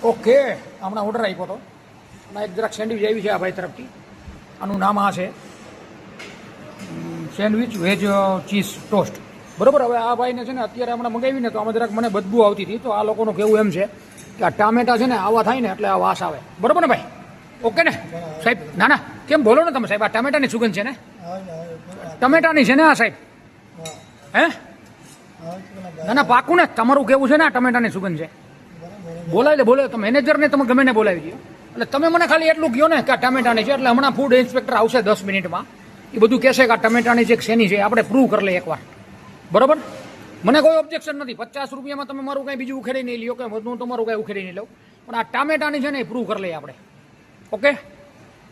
Okay, હમણાં order આપ્યો હતો અને એક જરાક સેન્ડવિચ આવી છે આ ભાઈ તરફથી. આનું નામ આ છે સેન્ડવિચ વેજ ચીઝ ટોસ્ટ. બરાબર. હવે આ ભાઈને છે ને અત્યારે હમણાં મંગાવીને તો આમાં જરાક મને બદબુ આવતી હતી. તો આ લોકોનું કહેવું એમ છે કે આ ટામેટા છે ને આવા થાય ને એટલે આ વાસ આવે. બરાબર ને ભાઈ? ઓકે ને સાહેબ? ના ના, કેમ બોલો ને તમે સાહેબ? આ ટમેટાની સુગંધ છે ને? ટમેટાની છે ને આ સાહેબ? હે? ના ના, પાકું ને? તમારું કેવું છે ને આ ટમેટાની સુગંધ છે? બોલાવી લે, બોલાવી. તો મેનેજરને તમે ગમે ને બોલાવી દો. એટલે તમે મને ખાલી એટલું કહો ને કે આ ટમેટાની છે. એટલે હમણાં ફૂડ ઇન્સ્પેક્ટર આવશે 10 મિનિટમાં. એ બધું કહેશે કે આ ટમેટાની છે કે શેની છે, આપણે પ્રૂવ કરી લઈએ એકવાર. બરોબર? મને કોઈ ઓબ્જેક્શન નથી. 50 રૂપિયામાં તમે મારું કંઈ બીજું ઉખેડી નહીં લ્યો કે હું તમારું કંઈ ઉખેડી નહીં લઉં, પણ આ ટામેટાની છે ને એ પ્રૂવ કરી લઈએ આપણે. ઓકે,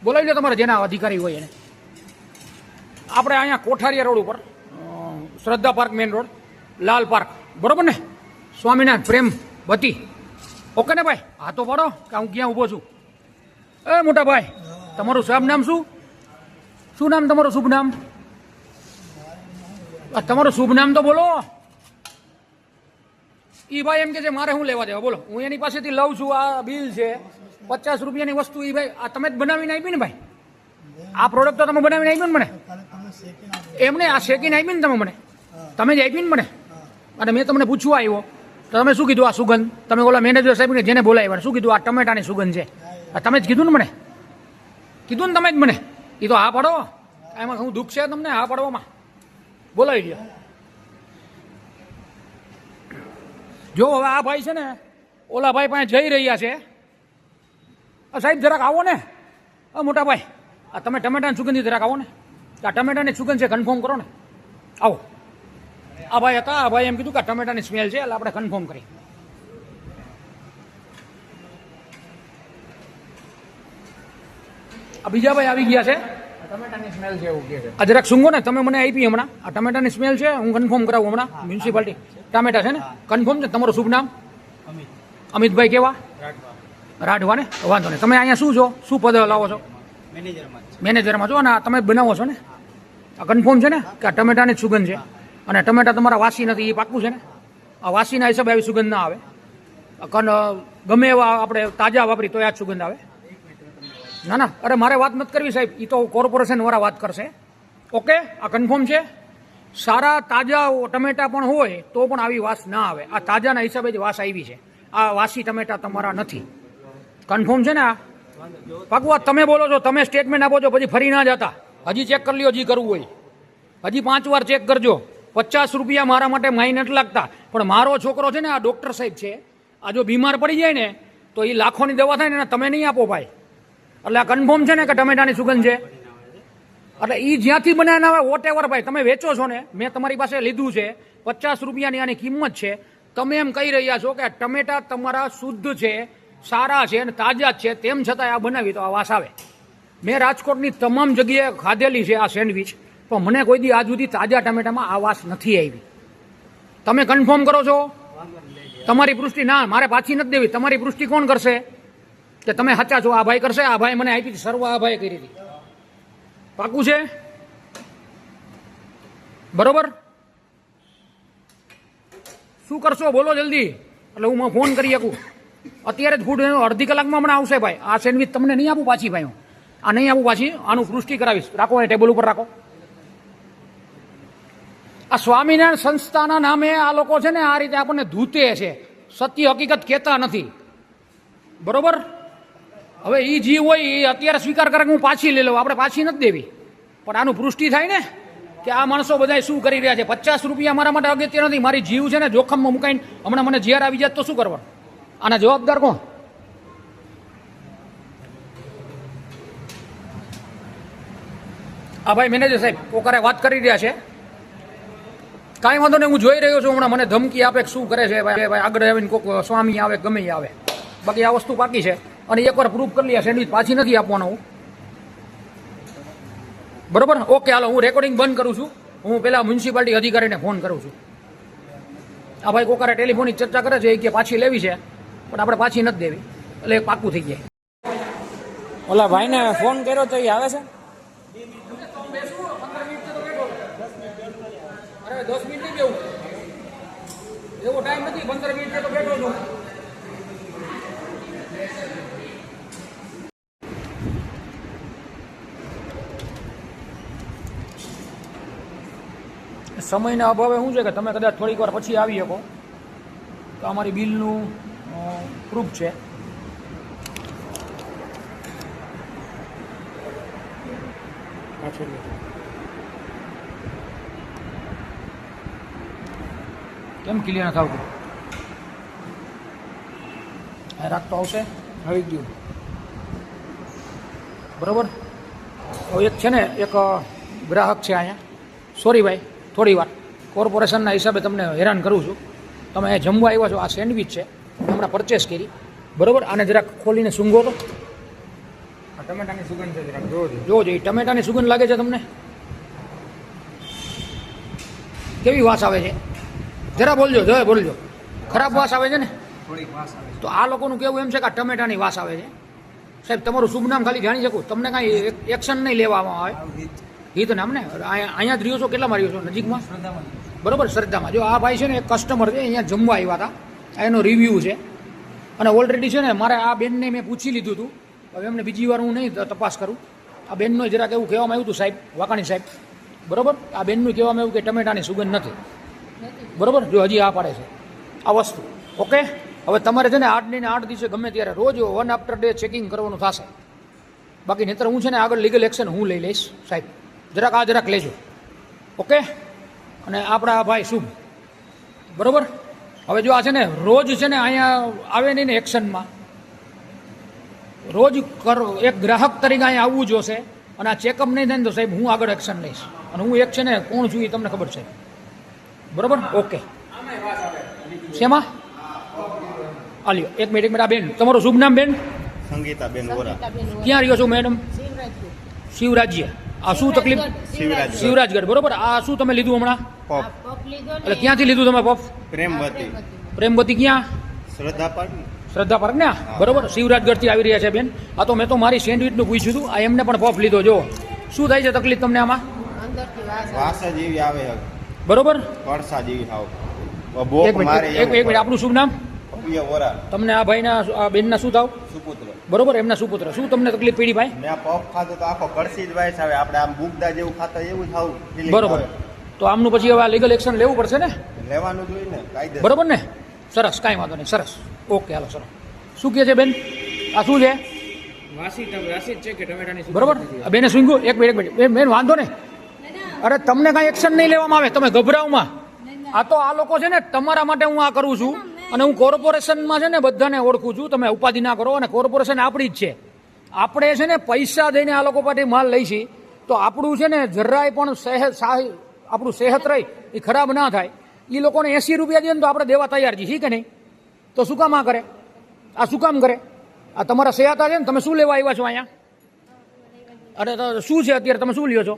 બોલાવી લો તમારે જેના અધિકારી હોય એને. આપણે અહીંયા કોઠારિયા રોડ ઉપર શ્રદ્ધા પાર્ક મેઇન રોડ, લાલ પાર્ક. બરોબર ને? સ્વામિનારાયણ પ્રેમ વતી. ઓકે ને ભાઈ? હા તો પાડો કે હું ક્યાં ઊભો છું. એ મોટા ભાઈ, તમારું શુભ નામ શું? શું નામ તમારું શુભ નામ? તમારું શુભ નામ તો બોલો. ઈ ભાઈ એમ કે છે મારે શું લેવા દેવા? બોલો. હું એની પાસેથી લઉં છું. આ બિલ છે 50 રૂપિયાની વસ્તુ. ઈ ભાઈ આ તમે જ બનાવીને આપી ને ભાઈ? આ પ્રોડક્ટ તો તમે બનાવીને આપી ને મને? એમને આ શેકીને આપી ને તમે મને? તમે જ આપી ને મને? અને મેં તમને પૂછવા આવ્યો તો તમે શું કીધું? આ સુગંધ. તમે ઓલા મેનેજર સાહેબને જેને બોલાવ્યા શું કીધું? આ ટમેટાની સુગંધ છે. તમે જ કીધું ને મને? કીધું ને તમે જ મને? એ તો હા પાડો. એમાં શું દુઃખ છે તમને હા પાડવામાં? બોલાવી લ્યો. જો હવે આ ભાઈ છે ને ઓલા ભાઈ પાસે જઈ રહ્યા છે. સાહેબ જરાક આવો ને. મોટા ભાઈ, આ તમે ટમેટાની સુગંધી જરાક આવો ને. આ ટમેટાની સુગંધ છે, કન્ફર્મ કરો ને. આવો. આ ભાઈ હતા. આ ભાઈ એમ કીધું કે ટમેટાની સ્મેલ છે એટલે આપણે કન્ફર્મ કરી. આ બીજા ભાઈ આવી ગયા છે. ટમેટાની સ્મેલ છે એવું કહે છે. આ જરાક સુંગો ને. તમે મને આપી હમણાં. આ ટમેટાની સ્મેલ છે, હું કન્ફર્મ કરાવું હમણાં. મ્યુનિસિપાલિટી ટામેટા છે ને? કન્ફર્મ છે? તમારું શુભ નામ? અમિતભાઈ કેવા? રાઠવા ને? વાંધો નહીં. તમે અહીંયા શું છો? શું પદ લાવો છો? મેનેજરમાં છો ને? તમે બનાવો છો ને? આ કન્ફર્મ છે ને કે આ ટમેટાની જ સુગંધ છે? અને ટમેટા તમારા વાસી નથી એ પાક્કું છે ને? આ વાસીના હિસાબે આવી સુગંધ ના આવે. ગમે એવા આપણે તાજા વાપરી તો આ જ સુગંધ આવે. ના ના, અરે મારે વાત નથી કરવી સાહેબ. એ તો કોર્પોરેશન વાળા વાત કરશે. ઓકે, આ કન્ફર્મ છે? સારા તાજા ટમેટા પણ હોય તો પણ આવી વાસ ના આવે. આ તાજાના હિસાબે જ વાસ આવી છે. આ વાસી ટમેટા તમારા નથી. કન્ફર્મ છે ને? આ પાકું તમે બોલો છો, તમે સ્ટેટમેન્ટ આપો છો, પછી ફરી ના જતા. હજી ચેક કરી લ્યો, હજી કરવું હોય. હજી 5 વાર ચેક કરજો. 50 રૂપિયા મારા માટે માઈ નથી લાગતા. પણ મારો છોકરો છે ને, આ ડોક્ટર સાહેબ છે, આ જો બીમાર પડી જાય ને તો એ લાખોની દવા થાય ને તમે નહીં આપો ભાઈ. એટલે આ કન્ફર્મ છે ને કે ટમેટાની સુગંધ છે? એટલે એ જ્યાંથી બનાવીને આવે વોટ એવર ભાઈ, તમે વેચો છો ને, મેં તમારી પાસે લીધું છે. 50 રૂપિયાની આની કિંમત છે. તમે એમ કહી રહ્યા છો કે ટમેટા તમારા શુદ્ધ છે, સારા છે અને તાજા જ છે, તેમ છતાં આ બનાવી તો આ વાસ આવે. મેં રાજકોટની તમામ જગ્યાએ ખાધેલી છે આ સેન્ડવિચ, પણ મને કોઈ દી આજ સુધી તાજા ટમેટામાં આ વાસ નથી આવી. તમે કન્ફર્મ કરો છો? તમારી પુષ્ટિ ના, મારે પાછી નથી દેવી. તમારી પુષ્ટિ કોણ કરશે કે તમે સાચા છો? આ ભાઈ કરશે. આ ભાઈ મને આપી હતી, સર્વ આ ભાઈ કરી હતી. પાકું છે? બરોબર. શું કરશો બોલો જલ્દી, એટલે હું ફોન કરી શકું. અત્યારે જ ફૂડ અડધી કલાકમાં હમણાં આવશે ભાઈ. આ સેન્ડવિચ તમને નહીં આપું પાછી ભાઈ. હું આ નહીં આપું પાછી. આનું પુષ્ટિ કરાવીશ. રાખો, એ ટેબલ ઉપર રાખો. આ સ્વામિનારાયણ સંસ્થાના નામે આ લોકો છે ને આ રીતે આપણને ધૂતે છે, સત્ય હકીકત કહેતા નથી. બરોબર. હવે એ જીવ હોય એ અત્યારે સ્વીકાર કરે કે હું પાછી લઈ લઉં. આપણે પાછી નથી દેવી, પણ આનું પુષ્ટિ થાય ને કે આ માણસો બધા શું કરી રહ્યા છે. 50 રૂપિયા મારા માટે અગત્ય નથી. મારી જીવ છે ને જોખમમાં મુકાઈને હમણાં મને ઝેર આવી જાય તો શું કરવાનું? આના જવાબદાર કોણ? આ ભાઈ મેનેજર સાહેબ કોકારે વાત કરી રહ્યા છે. કાંઈ વાંધો નહીં, હું જોઈ રહ્યો છું. હમણાં મને ધમકી આપે શું કરે છે ભાઈ. આગળ આવીને કોઈક સ્વામી આવે ગમે આવે. બાકી આ વસ્તુ બાકી છે અને એકવાર પ્રૂફ કરી લે. સેન્ડવિચ પાછી નથી આપવાનો હું. બરોબર. ઓકે, હાલો હું રેકોર્ડિંગ બંધ કરું છું. હું પેલા મ્યુનિસિપાલિટી અધિકારીને ફોન કરું છું. આ ભાઈ કોકારે ટેલિફોનિક ચર્ચા કરે છે કે પાછી લેવી છે, પણ આપણે પાછી નથી દેવી. એટલે પાકું થઈ જાય. ઓલા ભાઈને ફોન કર્યો તો એ આવે છે? અરે 10 મિનિટ નહીં બેવું. એવો ટાઈમ નથી. 15 મિનિટ તો બેઠો છું. સમયના અભાવે શું છે કે તમે કદાચ થોડીક વાર પછી આવી શકો તો અમારી બિલનું પ્રૂફ છે. કેમ ક્લિયર નથી આવતું? રાખતો આવશે, આવી ગયું બરાબર. હવે એક છે ને એક ગ્રાહક છે અહીંયા, સોરી ભાઈ થોડી વાર કોર્પોરેશનના હિસાબે તમને હેરાન કરું છું. તમે અહીંયા જમવા આવ્યા છો, આ સેન્ડવિચ છે હમણાં પરચેસ કરી બરાબર. આને જરાક ખોલીને સૂંઘો તો. ટમેટાની સુગંધ છે જરાક જોવો જોજો, એ ટમેટાની સુગંધ લાગે છે તમને? કેવી વાસ આવે છે? જરા બોલજો, જરા બોલજો. ખરાબ વાસ આવે છે ને? થોડીક વાસ આવે. તો આ લોકોનું કેવું એમ છે કે આ ટમેટાની વાસ આવે છે. સાહેબ તમારું શુભ નામ ખાલી જાણી શકું? તમને કાંઈ એક્શન નહીં લેવામાં આવે. હિત નામ ને? અહીંયા જ રહ્યો છો? કેટલામાં રહ્યો છો? નજીકમાં બરોબર, શ્રદ્ધામાં. જો આ ભાઈ છે ને એક કસ્ટમર છે, અહીંયા જમવા આવ્યા હતા, એનો રિવ્યૂ છે. અને ઓલરેડી છે ને મારે આ બેનને મેં પૂછી લીધું હતું. હવે એમને બીજી વાર હું નહીં તપાસ કરું. આ બેનનો જરાક એવું કહેવામાં આવ્યું હતું સાહેબ, વાકાણી સાહેબ બરોબર. આ બેનનું કહેવામાં આવ્યું કે ટમેટાની સુગંધ નથી બરોબર. જો હજી આ પાડે છે આ વસ્તુ. ઓકે, હવે તમારે છે ને 8 ને 8 દિવસે ગમે ત્યારે રોજ 1 આફ્ટર ડે ચેકિંગ કરવાનું થશે. બાકી નહીતર હું છે ને આગળ લીગલ એક્શન હું લઈ લઈશ સાહેબ. જરાક લેજો. ઓકે, અને આપણા ભાઈ શુભ બરોબર. હવે જો આ છે ને રોજ છે ને અહીંયા આવે નહીં ને એક્શનમાં, રોજ એક ગ્રાહક તરીકે અહીંયા આવવું જોશે. અને આ ચેકઅપ નહીં થાય ને તો સાહેબ હું આગળ એક્શન લઈશ. અને હું એક છે ને કોણ છું એ તમને ખબર છે બરોબર. ઓકે, શેમાં આલ્યો એક મિનિટ. આ બેન તમારું શુભ નામ બેન? સંગીતાબેન વોરા. ક્યાં રહ્યો છો મેડમ? શિવરાજ્ય. આ શું તકલીફ? શિવરાજગઢ બરોબર. આ શું તમે લીધું હમણાં? પોપ એટલે ક્યાંથી લીધું તમે પફ? પ્રેમવતી. પ્રેમવતી ક્યાં? શ્રદ્ધા પાર્ક. શ્રદ્ધા પાર્ક ને બરોબર. શિવરાજગઢથી આવી રહ્યા છે બેન. આ તો મેં તો મારી સેન્ડવિચનું પૂછ્યું હતું. આ એમને પણ પફ લીધો. જો શું થાય છે તકલીફ તમને આમાં? વાસ જેવી આવે છે. બરોબર. વરસા જેવી હાવ. એક મિનિટ આપણું શુભ નામ? પ્રિય વોરા. તમને આ ભાઈના આ બેનના શું થાવ? સુપુત્ર. બરોબર, એમના સુપુત્ર. શું તમને તકલીફ પડી ભાઈ? મેં આ પફ ખાધો તો આખો કળસી જ વાઈસ આવે. આપણે આમ બુગદા જેવું ખાતા એવું જ આવું feeling બરોબર. આવે. તો આમનું પછી હવે આ લીગલ એક્શન લેવું પડશે ને? લેવાનું જોઈએ ને કાયદે. બરોબર ને? સરસ, કાંઈ વાંધો નહીં. સરસ, ઓકે, હાલો સરસ. શું કહે છે બેન? આ શું છે વાસી જ છે કે ટમેટાની સુગંધ બરોબર? નથી? આ બેને સ્વિંગો એક મિનિટ બેન વાંધો નહીં. અરે તમને કાંઈ એક્શન નહીં લેવામાં આવે, તમે ગભરાવમાં. આ તો આ લોકો છે ને તમારા માટે હું આ કરું છું. અને હું કોર્પોરેશનમાં છે ને બધાને ઓળખું છું. તમે ઉપાધિ ના કરો. અને કોર્પોરેશન આપણી જ છે. આપણે છે ને પૈસા દઈને આ લોકો પાસે માલ લઈ છીએ તો આપણું છે ને જરાય પણ આપણું સેહત રહી એ ખરાબ ના થાય. એ લોકોને 80 રૂપિયા દે ને તો આપણે દેવા તૈયાર છીએ કે નહીં? તો શું કામ આ કરે? આ શું કામ કરે? આ તમારા સેહત છે ને? તમે શું લેવા આવ્યા છો અહીંયા? અરે તો શું છે અત્યારે તમે શું લ્યો છો?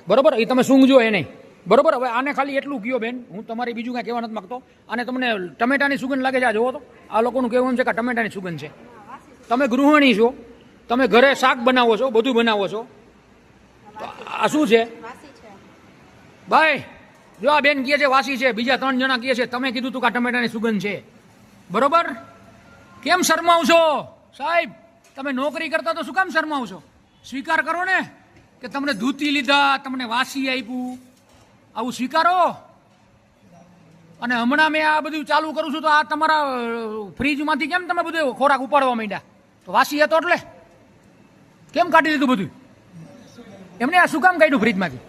બરોબર, એ તમે સૂંઘજો એ નહીં બરોબર. હવે આને ખાલી એટલું કયો બેન, હું તમારી બીજું કાંઈ કહેવા નથી માગતો. અને તમને ટમેટાની સુગંધ લાગે છે? આ જોવો તો આ લોકોનું કહેવું એમ છે કે ટમેટાની સુગંધ છે. તમે ગૃહિણી છો, તમે ઘરે શાક બનાવો છો, બધું બનાવો છો, તો આ શું છે ભાઈ? જો આ બેન કહે છે વાસી છે, બીજા 3 જણા કહે છે તમે કીધું તું કે આ ટમેટાની સુગંધ છે બરોબર. કેમ શરમાવ છો સાહેબ? તમે નોકરી કરતા તો શું કામ શરમાવ છો? સ્વીકાર કરો ને કે તમને ધૂતી લીધા, તમને વાસી આપ્યું, આવું સ્વીકારો. અને હમણાં મેં આ બધું ચાલુ કરું છું તો આ તમારા ફ્રીજમાંથી કેમ તમે બધું ખોરાક ઉપાડવા માંડ્યા? તો વાસી હતો એટલે કેમ કાઢી લીધું બધું? એમને આ શું કામ કાઢ્યું ફ્રીજમાંથી?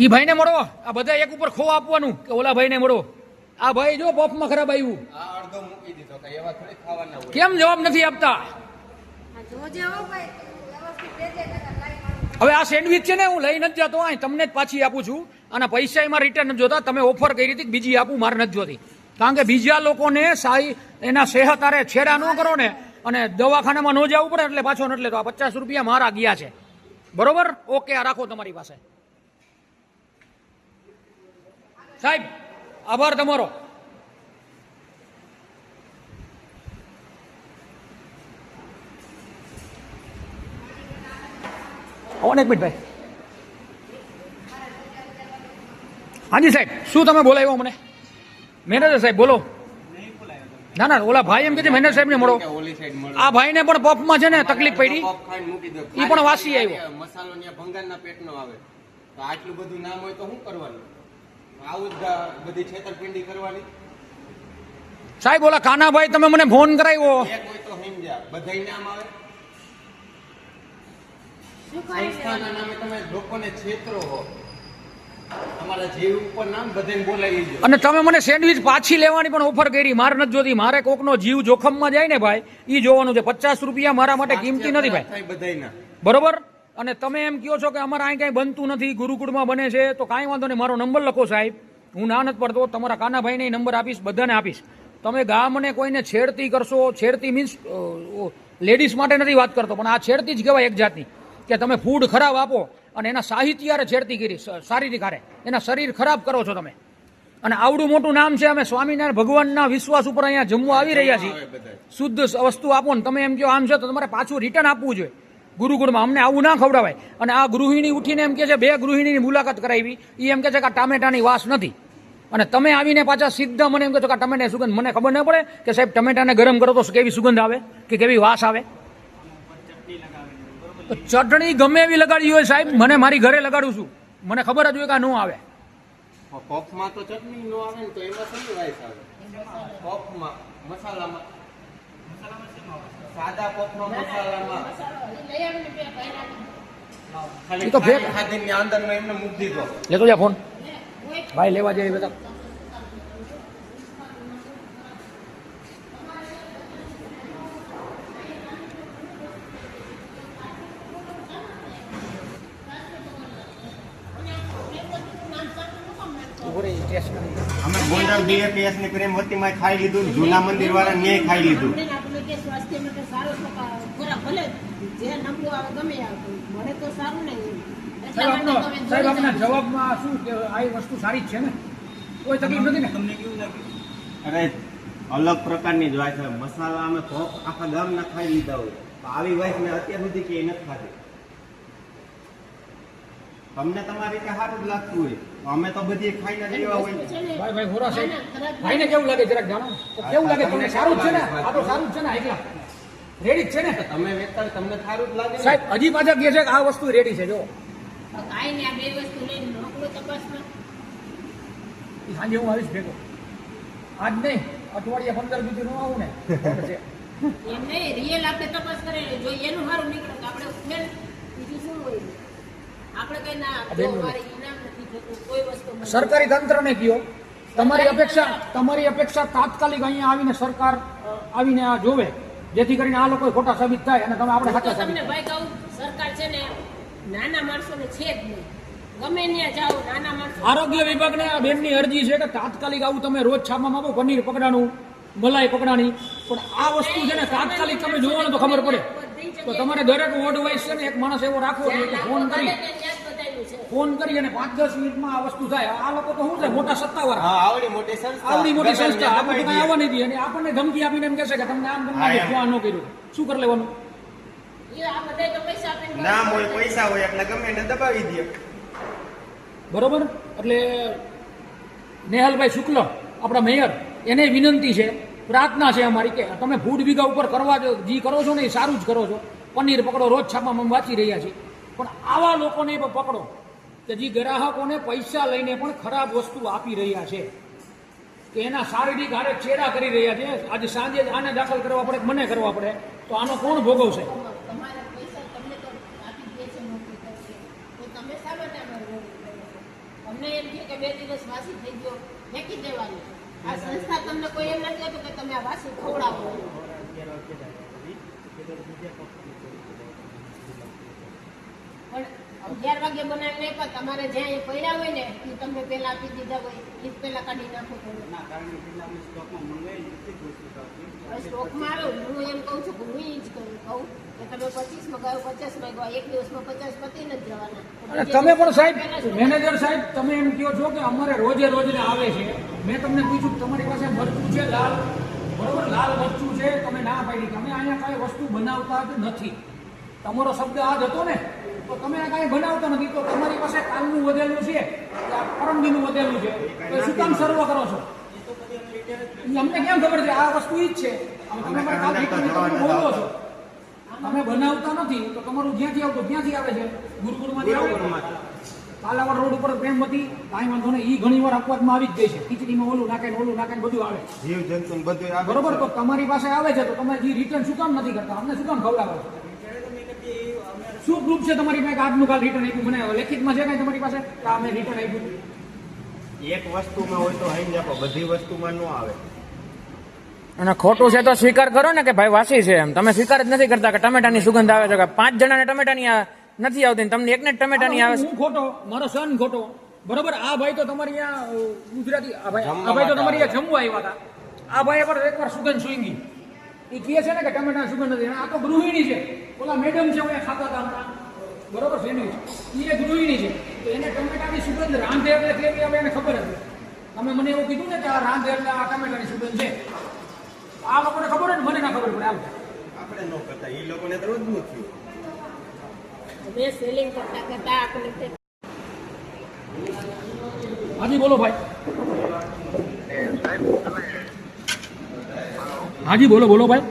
ઈ ભાઈને મળો. આ બધા એક ઉપર ખો આપવાનું કે ઓલા ભાઈને મળો. આ ભાઈ જો પફમાં ખરાબ આવ્યું. કેમ જવાબ નથી આપતા? હવે આ સેન્ડવિચ છે ને હું લઈ નથી જતો, અહીં તમને જ પાછી આપું છું. અને પૈસા એમાં રિટર્ન નથી જોતા. તમે ઓફર કરી હતી બીજી આપું, મારે નથી જોતી. કારણ કે બીજા લોકોને એના સેહત આરે છેડા ન કરો ને, અને દવાખાનામાં ન જવું પડે એટલે પાછો એટલે તો આ 50 રૂપિયા મારા ગયા છે બરોબર. ઓકે, આ રાખો તમારી પાસે સાહેબ. આભાર તમારો. એક મિનિટ ભાઈ. હાજી સાહેબ, શું તમે બોલાવ્યો મને? મેનેજર સાહેબ બોલો. ના ના, ઓલા ભાઈ એમ કે છે મેનેજર સાહેબ ને મળો. આ ભાઈને પણ પફમાં છે ને તકલીફ પડી, એ પણ વાસી આવ્યો. મસાલો ને ભંગારના પેટનો આવે. તો આટલું બધું નામ હોય તો શું કરવાનું? આવું જ બધી છેતરપિંડી કરવાની. સાહેબ ઓલા કાનાભાઈ તમે મને ફોન કરાવ્યો, એક હોય તો સમજ્યા, બધાય નામ આવે. શું કરે છે? સંસ્થાના નામે તમે લોકોને છેતરો હો. તમારા જીવ ઉપર નામ બધાને બોલાવી દો. અને તમે મને સેન્ડવિચ પાછી લેવાની પણ ઓફર કરી, મારે નથી જોતી. મારે કોકનો જીવ જોખમમાં જાય ને ભાઈ, ઈ જોવાનું છે. 50 રૂપિયા મારા માટે કિંમતી નથી ભાઈ, બધાયના. બરોબર? અને તમે એમ કહો છો કે અમારે અહીં કાંઈ બનતું નથી, ગુરુકુળમાં બને છે, તો કાંઈ વાંધો નહીં, મારો નંબર લખો સાહેબ. હું ના નથી પડતો, તમારા કાનાભાઈને નંબર આપીશ, બધાને આપીશ. તમે ગામને કોઈને છેડતી કરશો, છેડતી મીન્સ લેડીઝ માટે નથી વાત કરતો, પણ આ છેડતી જ કહેવાય એક જાતની, કે તમે ફૂડ ખરાબ આપો અને એના સાહિત્યારે છેડતી કરી, શારીરિક હારે એના શરીર ખરાબ કરો છો તમે. અને આવડું મોટું નામ છે, અમે સ્વામિનારાયણ ભગવાનના વિશ્વાસ ઉપર અહીંયા જમવા આવી રહ્યા છીએ. શુદ્ધ વસ્તુ આપો ને તમે એમ કહો આમ છે, તો તમારે પાછું રિટર્ન આપવું જોઈએ ગુરુકુળમાં. અમને આવું ના ખવડાવાય. અને આ ગૃહિણી ઉઠીને એમ કહે છે, 2 ગૃહિણીની મુલાકાત કરાવી, એ એમ કહે છે કે આ ટામેટાની વાસ નથી. અને તમે આવીને પાછા સીધા મને એમ કહો છો કે આ ટમેટાની સુગંધ. મને ખબર ન પડે કે સાહેબ ટમેટાને ગરમ કરો તો કેવી સુગંધ આવે કે કેવી વાસ આવે? ચટણી ગમે એવી લગાડી હોય સાહેબ, મને મારી ઘરે લગાડું છું, મને ખબર જ હોય કે આ ન આવે. પોપમાં તો ચટણી નો આવે ને, તો એમાં શેની વાઈસ આવે? પોપમાં, મસાલામાં. સાદા પોપમાં, મસાલામાં લઈ આવીને બે ભાઈના ખાલી એ તો ફેક. ખાધીની અંદરનો એમને મૂકી દીધો. લેતો જા ફોન, ભાઈ લેવા જાય બધા. અમે ગોંડલ DAPS ની પ્રેમવતીમાં ખાઈ લીધું, જૂના મંદિર વાળા ને ખાઈ લીધું. આપણે કે સ્વાસ્થ્ય માટે સારું છે, ખોરાક ભલે જે નબળું આવે ગમે આવે, મને તો સારું નહીં. એટલા માટે તમે સાહેબ જોડે આપના જાઓ. જવાબમાં શું કે આ વસ્તુ સારી જ છે ને, કોઈ તકલીફ નથી ને? અરે અલગ પ્રકારની જ વાઈસ આવે. મસાલા અમે પોપ આખા ગામના ખાઈ લીધા હોય, તો આવી વાઈસ મેં અત્યાર સુધી કે નથી ખાધી. તમને તમારી રીતે સારું જ લાગતું હોય, અમે તો બધી ખાઈને જ એવા હોય. છે ને, ભાઈ ભોરા સાહેબ, ખરાબ ભાઈને કેવું લાગે જરાક જાણો તો કેવું લાગે તમને? સારું જ છે ને? આ તો સારું જ છે ને? એકલા રેડી જ છે ને તમે વેચતા હોય, તમને સારું જ લાગે ને? સાહેબ? હજી પાછા કહે છે કે આ વસ્તુ રેડી છે. જો કાંઈ નહીં, આ બે વસ્તુ લઈને મોકલો તપાસમાં. ઈ સાંજે હું આવીશ ભેગો, આજ નહીં, અઠવાડિયા 15 સુધી નો આવું ને છે. એમ નહીં, રિયલ આપણે તપાસ કરીએ, જો એનું સારું નીકળે તો આપણે ફેલ, બીજું શું હોય? આપણે કઈ ના, જો મારે ઇનામ નથી થતું કોઈ વસ્તુ મને. સરકારી તંત્રને કયો, તમારી અપેક્ષા તાત્કાલિક અહીંયા આવીને સરકાર આવીને આ જોવે, જેથી કરીને આ લોકો ખોટા સાબિત થાય અને તમે આપણે હું તો સાચા સાબિત તમને ભાઈ કહું, સરકાર છે ને નાના માણસોને છે જ નહીં. ગમે ત્યાં જાઓ નાના માણસો. આરોગ્ય વિભાગને આ બેનની અરજી છે કે તાત્કાલિક આવું તમે રોજ છાપવામાં આપો, પનીર પકડાનું, મલાઈ પકડાની, પણ આ વસ્તુ છે ને તાત્કાલિક તમે જોવો ને તો ખબર પડે. તો તમારે દરેક વોર્ડ વાઇઝ છે ને એક માણસ એવો રાખવો જોઈએ કે ફોન કરી અને 5-10 મિનિટમાં આ વસ્તુ થાય. આ લોકો તો શું છે, મોટા સત્તાવાળા, હા, આવડી મોટી સંસ્થા, આવડી મોટી ગમે સંસ્થા, ત્યાં આપણે દબાઈ આવવા નહીં દે અને આપણને ધમકી આપીને એમ કહેશે કે તમને આમ તમને હા, શું આ ન કર્યું, શું કરી લેવાનું? નામ હોય, પૈસા હોય એટલે ગમે એને દબાવી દે. બરોબર? એટલે નેહલભાઈ શુક્લ આપણા મેયર, એને વિનંતી છે, પ્રાર્થના છે અમારી કે તમે ફૂડ વીઘા ઉપર કરવા જે કરો છો ને એ સારું જ કરો છો. પનીર પકડો, રોજ છાપામાં વાંચી રહ્યા છીએ, પણ આવા લોકોને પણ પકડો કે જે ગ્રાહકોને પૈસા લઈને પણ ખરાબ વસ્તુ આપી રહ્યા છે, કે એના શારીરિક હારે ચેડા કરી રહ્યા છે. આજે સાંજે જ આને દાખલ કરવા પડે, મને કરવા પડે, તો આનો કોણ ભોગવશે? તમારા પૈસા તમને તો આપી દે છે, નોકરી કરશે, તો તમે શા માટે અમારે રોકવું પડે છે? અમને એમ કહે કે 2 દિવસ વાસી થઈ ગયો, ફેંકી દેવાનું. આ સંસ્થા તમને કોઈ એમ નથી કહેતું કે તમે આ વાસી ખવડાવો. પણ 11 વાગે બનાવીને આપ્યા, તમારે જ્યાં એ પડ્યા હોય ને એ તમને પેલા આપી દીધા હોય, એ જ પેલા કાઢી નાખો થોડું. સ્ટોકમાં આવ્યો, હું એમ કહું છું કે હું ઈ જ કહું કે તમે 25 મગાવો, 50 મગાવો, એક દિવસમાં 50 પતી નથી જવાના. અને તમે પણ સાહેબ, મેનેજર સાહેબ, તમે એમ કહો છો કે અમારે રોજે રોજને આવે છે. મેં તમને પૂછ્યું તમારી પાસે મરચું છે લાલ, બરોબર, લાલ મરચું છે, તમે ના પાડી. તમે અહીંયા કાંઈ વસ્તુ બનાવતા જ નથી, તમારો શબ્દ આ જ હતો ને, તો તમે આ કાંઈ બનાવતા નથી, તો તમારી પાસે કાલનું વધેલું છે, પરમદીનું વધેલું છે, તો શું કામ સર્વ કરો છો? અમને કેમ ખબર છે આ વસ્તુ ઈ જ છે? તમે બોલો છો, તમે બનાવતા નથી, તો તમારું જ્યાંથી આવતું ક્યાંથી આવે છે? ગુરુકુળમાંથી આવે છે. કાલાવાડ રોડ ઉપર પ્રેમવતી કાંઈ વાંધો નહીં, ઈ ઘણી વાર અપવાદમાં આવી જ જાય છે. ખીચડીમાં ઓલું નાખે ને ઓલું નાખે ને બધું આવે. જીવ જંતુ ને બધું આવે બરોબર, તો તમારી પાસે આવે છે તો તમે જે રિટર્ન શું કામ નથી કરતા? અમને શું કામ ખવડાવો છો? શું પ્રૂફ છે તમારી પાસે કે આજનું કાલ રિટર્ન આપ્યું? મને લેખિતમાં છે કાંઈ તમારી પાસે કે અમે રિટર્ન આપ્યું? એક વસ્તુમાં હોય તો હાઈ આપો, બધી વસ્તુમાં ન આવે. અને ખોટું છે તો સ્વીકાર કરો ને કે ભાઈ વાસી છે એમ. તમે સ્વીકાર જ નથી કરતા કે ટમેટાની સુગંધ આવે છે, કે 5 જણાને ટમેટાની નથી આવતી ને તમને એકને જ ટમેટાની આવે છે. હું ખોટો, મારો સન ખોટો. બરોબર, આ ભાઈ તો તમારી અહીંયા ગુજરાતી, આ ભાઈ તો તમારી અહીંયા જમવા આવ્યા હતા. આ ભાઈ પર એકવાર સુગંધ સુંઘી. એ કહે છે ને કે ટમેટા સુગંધ નથી. આ તો ગૃહિણી છે. ઓલા મેડમ છે અહીંયા ખાતા હતા હમણાં. બરોબર, સેન્ડવિચ એ ગૃહિણી છે, તો એને ટમેટાની સુગંધ રાંધે એટલે કેવી આવે એને ખબર હતી. તમે મને એવું કીધું ને કે આ રાંધે એટલે આ ટમેટાની સુગંધ છે. આ લોકોને ખબર હોય ને મને ના ખબર પડે. આવું આપણે ન કરતા, એ લોકોને તો રોજ નું થયું. અમે સેલિંગ કરતા કરતા આપણે તે- હાજી બોલો ભાઈ. હાજી બોલો બોલો ભાઈ.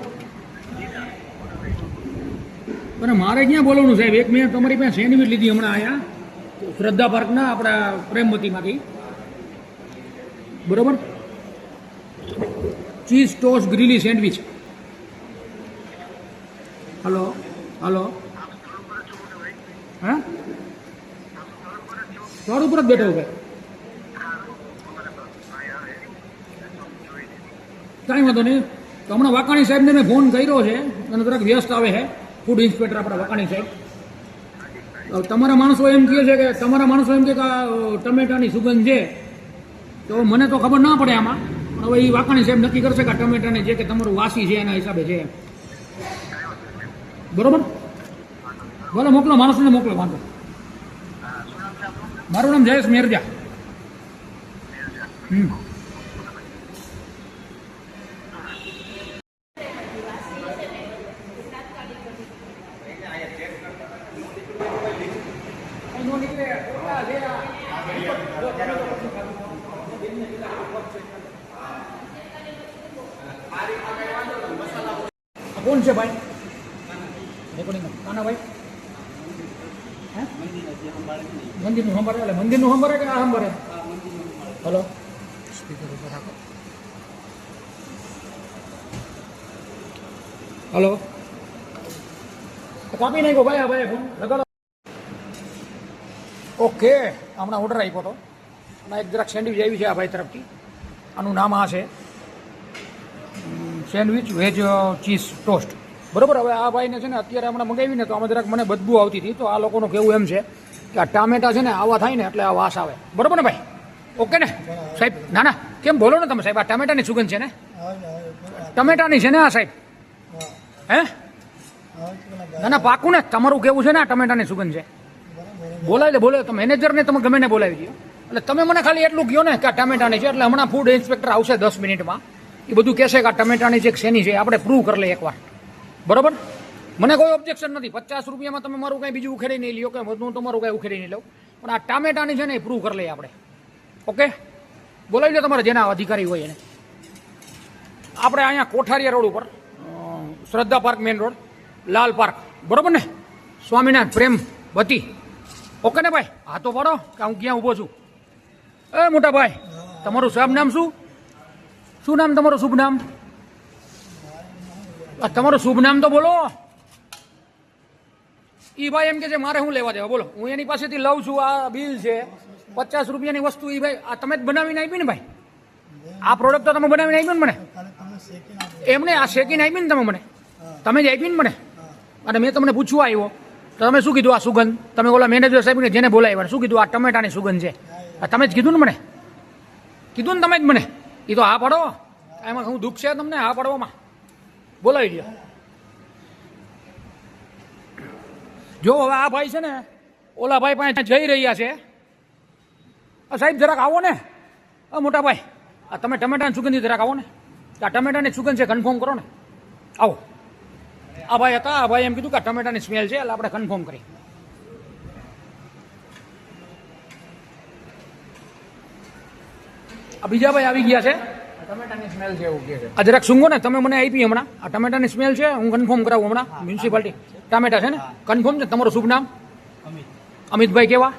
અને મારે ક્યાં બોલવાનું સાહેબ? એક મેં તમારી પાસે સેન્ડવિચ લીધી હમણાં આયા શ્રદ્ધા પાર્કના આપણા પ્રેમવતીમાંથી. બરોબર, cheese toast Greeley sandwich. Hello hello, હા સ્ટોર ઉપર જ બેઠો ભાઈ. કાંઈ વાંધો નહીં. તો હમણાં વાકાણી સાહેબને મેં ફોન કર્યો છે અને જરાક વ્યસ્ત આવે છે. ફૂડ ઇન્સ્પેક્ટર આપણા વાકાણી સાહેબ. તમારા માણસો એમ કહે છે કે આ ટમેટાની સુગંધ છે, તો મને તો ખબર ના પડે આમાં. હવે એ વાકાણી સાહેબ નક્કી કરશે કે આ ટમેટાની જે કે તમારું વાસી છે એના હિસાબે છે. બરોબર, ભલે મોકલો, માણસોને મોકલો, વાંધો. મારું નામ જયેશ મેરજા. કોણ છે ભાઈ? કાના ભાઈ મંદિરનું સંભાળે, એટલે મંદિરનું સંભાળે કે આ સંભાળે? હલો, સ્પીકર ઉપર રાખો. હલો, કાપી નાખ્યો ભાઈ. આ ભાઈ ફોન લગાડો. ઓકે, હમણાં ઓર્ડર આપ્યો હતો. હમણાં એક જરાક સેન્ડવિચ આવી છે આ ભાઈ તરફથી. આનું નામ આ છે સેન્ડવિચ વેજ ચીઝ ટોસ્ટ. બરોબર, હવે આ ભાઈને છે ને અત્યારે હમણાં મંગાવીને તો આમાં જરાક મને બદબુ આવતી હતી. તો આ લોકોનું કહેવું એમ છે કે આ ટામેટા છે ને આવા થાય ને એટલે આ વાસ આવે. બરોબર ને ભાઈ? ઓકે ને સાહેબ? ના ના, કેમ બોલો ને તમે સાહેબ? આ ટામેટાની સુગંધ છે ને? ટમેટાની છે ને આ સાહેબ? હે ના ના, પાકું ને? તમારું કેવું છે ને આ ટમેટાની સુગંધ છે? બોલાવી લે, બોલાવી. તો મેનેજરને તમે ગમે ને બોલાવી દો. એટલે તમે મને ખાલી એટલું કહો ને કે આ ટમેટાની છે. એટલે હમણાં ફૂડ ઇન્સ્પેક્ટર આવશે 10 મિનિટમાં. એ બધું કહેશે કે આ ટમેટાની છે કે શેની છે, આપણે પ્રૂવ કરી લઈએ એકવાર. બરોબર, મને કોઈ ઓબ્જેક્શન નથી. 50 રૂપિયામાં તમે મારું કંઈ બીજું ઉખેડી નહીં લ્યો, કે હું તમારું કંઈ ઉખેડી નહીં લઉં, પણ આ ટામેટાની છે ને એ પ્રૂવ કરી લઈએ આપણે. ઓકે, બોલાવી લો તમારે જેના અધિકારી હોય એને. આપણે અહીંયા કોઠારિયા રોડ ઉપર શ્રદ્ધા પાર્ક મેઇન રોડ, લાલ પાર્ક. બરોબર ને? સ્વામિનારાયણ પ્રેમવતી. ઓકે ને ભાઈ? હા તો પાડો કે હું ક્યાં ઊભો છું. એ મોટા ભાઈ, તમારું શુભ નામ શું? શું નામ તમારું શુભ નામ? તમારું શુભ નામ તો બોલો. ઈ ભાઈ એમ કે છે મારે શું લેવા દેવા? બોલો, હું એની પાસેથી લઉં છું. આ બિલ છે 50 રૂપિયાની વસ્તુ. ઈ ભાઈ આ તમે જ બનાવીને આપી ને ભાઈ? આ પ્રોડક્ટ તો તમે બનાવીને આપી ને મને? એમને આ શેકીને આપી ને તમે મને? તમે જ આપી ને મને? અને મેં તમને પૂછવા આવ્યો તો તમે શું કીધું? આ સુગંધ તમે ઓલા મેનેજર સાહેબને જેને બોલાવ્યા શું કીધું? આ ટમેટાની સુગંધ છે. તમે જ કીધું ને મને? કીધું ને તમે જ મને? એ તો હા પાડો. એમાં શું દુઃખ છે તમને હા પાડવામાં? બોલાવી દો. જો હવે આ ભાઈ છે ને ઓલા ભાઈ પાસે જઈ રહ્યા છે. સાહેબ જરાક આવો ને. મોટા ભાઈ, આ તમે ટમેટાની સુગંધી જરાક આવો ને. આ ટમેટાની સુગંધ છે, કન્ફર્મ કરો ને. આવો. આ ભાઈ હતા, આ ભાઈ એમ કીધું કે આ ટમેટાની સ્મેલ છે, એટલે આપણે કન્ફર્મ કરી. આ બીજા ભાઈ આવી ગયા છે. ટમેટાની સ્મેલ છે એવું કહે છે. આ જરાક સૂંઘો ને. તમે મને આપી હમણાં. આ ટમેટાની સ્મેલ છે, હું કન્ફર્મ કરાવું હમણાં. મ્યુનિસિપાલિટી ટામેટા છે ને? કન્ફર્મ છે? તમારું શુભ નામ? અમિતભાઈ કેવા?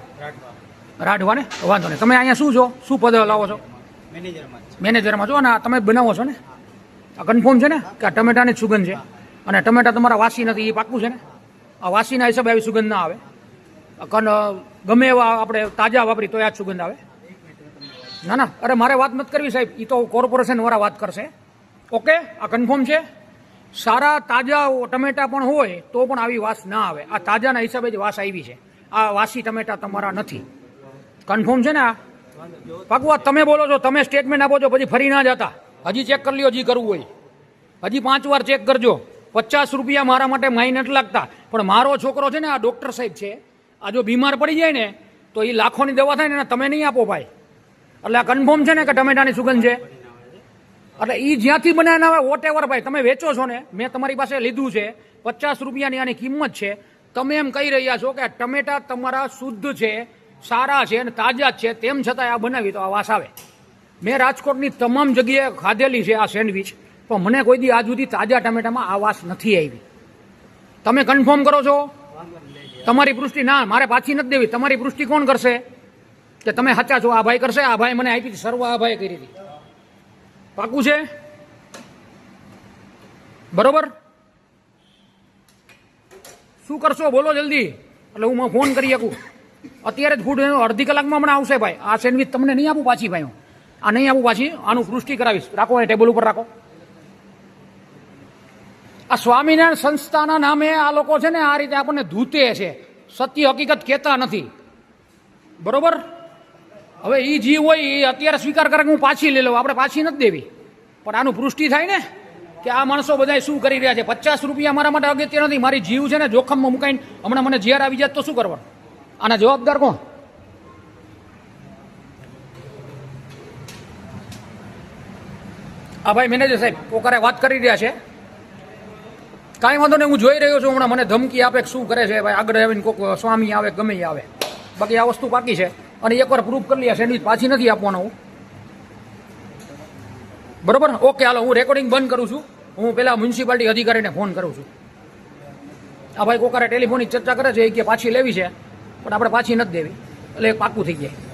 રાઠવા ને વાંધો નહીં. તમે અહીંયા શું છો, શું પદ લાવો છો? મેનેજરમાં છો અને આ તમે જ બનાવો છો ને? આ કન્ફર્મ છે ને કે આ ટમેટાની જ સુગંધ છે અને ટમેટા તમારા વાસી નથી, એ પાક્કું છે ને? આ વાસીના હિસાબે આવી સુગંધ ના આવે. ગમે એવા આપણે તાજા વાપરી તો આ જ સુગંધ આવે. ના ના, અરે મારે વાત નથી કરવી સાહેબ, એ તો કોર્પોરેશન વાળા વાત કરશે. ઓકે, આ કન્ફર્મ છે? સારા તાજા ટમેટા પણ હોય તો પણ આવી વાસ ના આવે. આ તાજાના હિસાબે જ વાસ આવી છે. આ વાસી ટમેટા તમારા નથી. કન્ફર્મ છે ને? આ પાકું તમે બોલો છો, તમે સ્ટેટમેન્ટ આપો છો, પછી ફરી ના જતા. હજી ચેક કરી લ્યો, હજી કરવું હોય હજી 5 વાર ચેક કરજો. 50 રૂપિયા મારા માટે માઇન નથી લાગતા, પણ મારો છોકરો છે ને, આ ડોક્ટર સાહેબ છે, આ જો બીમાર પડી જાય ને તો એ લાખોની દવા થાય ને, તમે નહીં આપો ભાઈ. એટલે આ કન્ફર્મ છે ને કે ટમેટાની સુગંધ છે? એટલે એ જ્યાંથી બનાવીને આવે વોટ એવર ભાઈ, તમે વેચો છો ને, મેં તમારી પાસે લીધું છે, 50 રૂપિયાની આની કિંમત છે. તમે એમ કહી રહ્યા છો કે ટમેટા તમારા શુદ્ધ છે, સારા છે અને તાજા જ છે, તેમ છતાં આ બનાવી તો આ વાસ આવે. મેં રાજકોટની તમામ જગ્યાએ ખાધેલી છે આ સેન્ડવિચ, પણ મને કોઈ દી આજ સુધી તાજા ટમેટામાં આ વાસ નથી આવી. તમે કન્ફર્મ કરો છો? તમારી પુષ્ટિ ના, મારે પાછી નથી દેવી. તમારી પુષ્ટિ કોણ કરશે કે તમે સાચા છો? આ ભાઈ કરશે. આ ભાઈ મને આપી હતી, સર્વ આ ભાઈ કરી હતી. પાકું છે? બરોબર? શું કરશો બોલો જલ્દી, એટલે હું ફોન કરી શકું. અત્યારે જ ફૂડ અડધી કલાકમાં હમણાં આવશે ભાઈ. આ સેન્ડવિચ તમને નહીં આપું પાછી ભાઈ, હું આ નહીં આપું પાછી. આનું પુષ્ટિ કરાવીશ. રાખો, એ ટેબલ ઉપર રાખો. આ સ્વામિનારાયણ સંસ્થાના નામે આ લોકો છે ને આ રીતે આપણને ધૂતે છે, સત્ય હકીકત કહેતા નથી. બરોબર? હવે એ જીવ હોય એ અત્યારે સ્વીકાર કરે કે હું પાછી લઈ લઉં, આપણે પાછી નથી દેવી. પણ આનું પુષ્ટિ થાય ને કે આ માણસો બધા શું કરી રહ્યા છે. 50 રૂપિયા મારા માટે અગત્ય નથી. મારી જીવ છે ને જોખમમાં મુકાઈને હમણાં મને ઝેર આવી જાય તો શું કરવાનું? આના જવાબદાર કોણ? આ ભાઈ મેનેજર સાહેબ પોકારે વાત કરી રહ્યા છે. કાંઈ વાંધો નહીં, હું જોઈ રહ્યો છું હમણાં. મને ધમકી આપે શું કરે છે ભાઈ, આગળ આવીને કોઈક સ્વામી આવે ગમે એ આવે. બાકી આ વસ્તુ પાકી છે અને એકવાર પ્રૂફ કરી લે, સેન્ડવિચ પાછી નથી આપવાનો હું. બરોબર? ઓકે, હાલો, હું રેકોર્ડિંગ બંધ કરું છું. હું પેલા મ્યુનિસિપાલિટી અધિકારીને ફોન કરું છું. આ ભાઈ કોકારે ટેલિફોનિક ચર્ચા કરે છે, એ કે પાછી લેવી છે, પણ આપણે પાછી નથી દેવી, એટલે પાકું થઈ જાય.